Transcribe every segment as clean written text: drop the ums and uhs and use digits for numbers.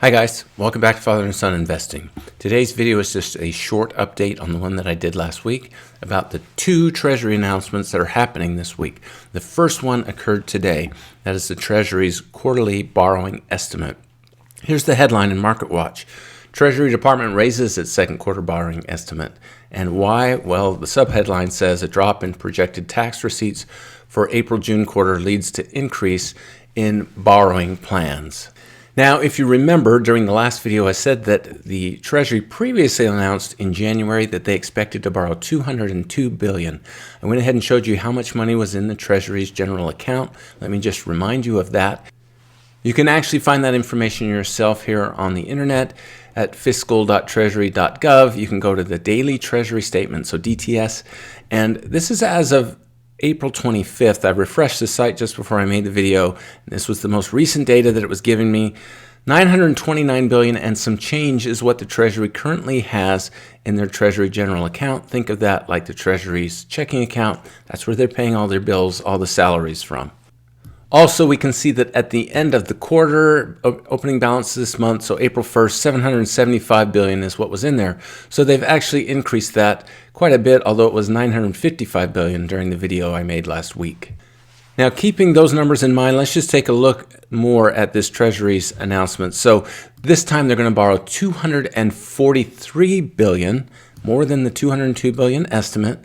Hi guys, welcome back to Father and Son Investing. Today's video is just a short update on the one that I did last week about the two Treasury announcements that are happening this week. The first one occurred today. That is the Treasury's quarterly borrowing estimate. Here's the headline in MarketWatch. Treasury Department raises its second quarter borrowing estimate. And why? Well, the subheadline says a drop in projected tax receipts for April-June quarter leads to increase in borrowing plans. Now, if you remember, during the last video, I said that the Treasury previously announced in January that they expected to borrow $202 billion. I went ahead and showed you how much money was in the Treasury's general account. Let me just remind you of that. You can actually find that information yourself here on the internet at fiscal.treasury.gov. You can go to the daily Treasury statement, so DTS, and this is as of April 25th. I refreshed the site just before I made the video. This was the most recent data that it was giving me. $929 billion and some change is what the Treasury currently has in their Treasury general account. Think of that like the Treasury's checking account. That's where they're paying all their bills, all the salaries from. Also, we can see that at the end of the quarter, opening balance this month, so April 1st, $775 billion is what was in there. So they've actually increased that quite a bit, although it was $955 billion during the video I made last week. Now, keeping those numbers in mind, let's just take a look more at this Treasury's announcement. So this time they're going to borrow $243 billion, more than the $202 billion estimate.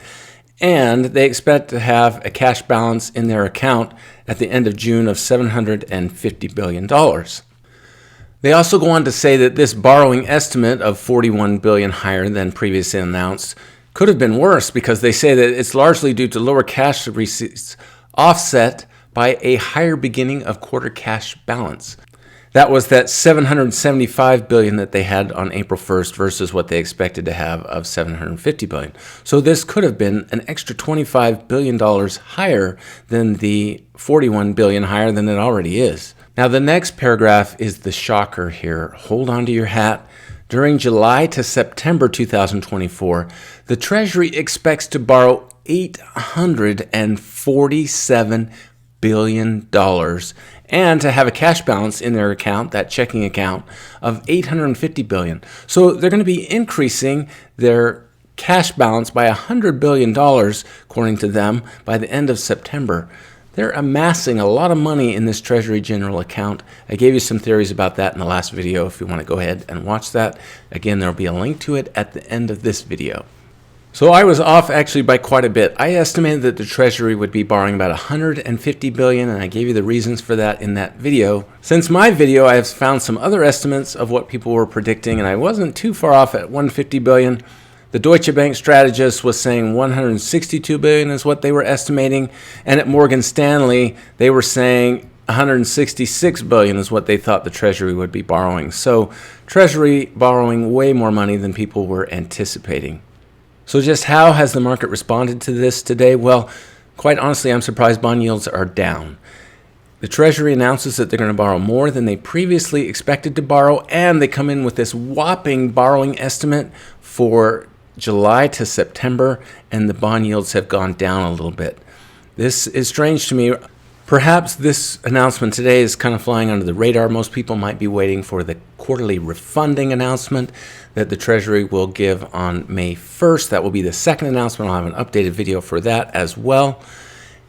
And they expect to have a cash balance in their account at the end of June of $750 billion. They also go on to say that this borrowing estimate of $41 billion higher than previously announced could have been worse, because they say that it's largely due to lower cash receipts offset by a higher beginning of quarter cash balance. That was that $775 billion that they had on April 1st versus what they expected to have of $750 billion. So this could have been an extra $25 billion higher than the $41 billion higher than it already is. Now the next paragraph is the shocker here. Hold on to your hat. During July to September 2024, the Treasury expects to borrow $847 billion and to have a cash balance in their account, that checking account, of $850 billion. So they're going to be increasing their cash balance by $100 billion, according to them, by the end of September. They're amassing a lot of money in this Treasury general account. I gave you some theories about that in the last video if you want to go ahead and watch that. Again, there will be a link to it at the end of this video. So I was off actually by quite a bit. I estimated that the Treasury would be borrowing about $150 billion, and I gave you the reasons for that in that video. Since my video, I have found some other estimates of what people were predicting, and I wasn't too far off at $150 billion. The Deutsche Bank strategist was saying $162 billion is what they were estimating, and at Morgan Stanley, they were saying $166 billion is what they thought the Treasury would be borrowing. So Treasury borrowing way more money than people were anticipating. So just how has the market responded to this today? Well, quite honestly, I'm surprised bond yields are down. The Treasury announces that they're going to borrow more than they previously expected to borrow, and they come in with this whopping borrowing estimate for July to September, and the bond yields have gone down a little bit. This is strange to me. Perhaps this announcement today is kind of flying under the radar. Most people might be waiting for the quarterly refunding announcement that the Treasury will give on May 1st. That will be the second announcement. I'll have an updated video for that as well.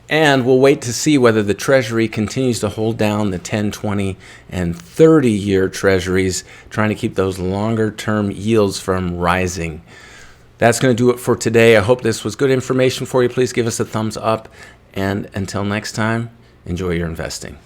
And we'll wait to see whether the Treasury continues to hold down the 10, 20, and 30-year Treasuries, trying to keep those longer-term yields from rising. That's going to do it for today. I hope this was good information for you. Please give us a thumbs up. And until next time, enjoy your investing.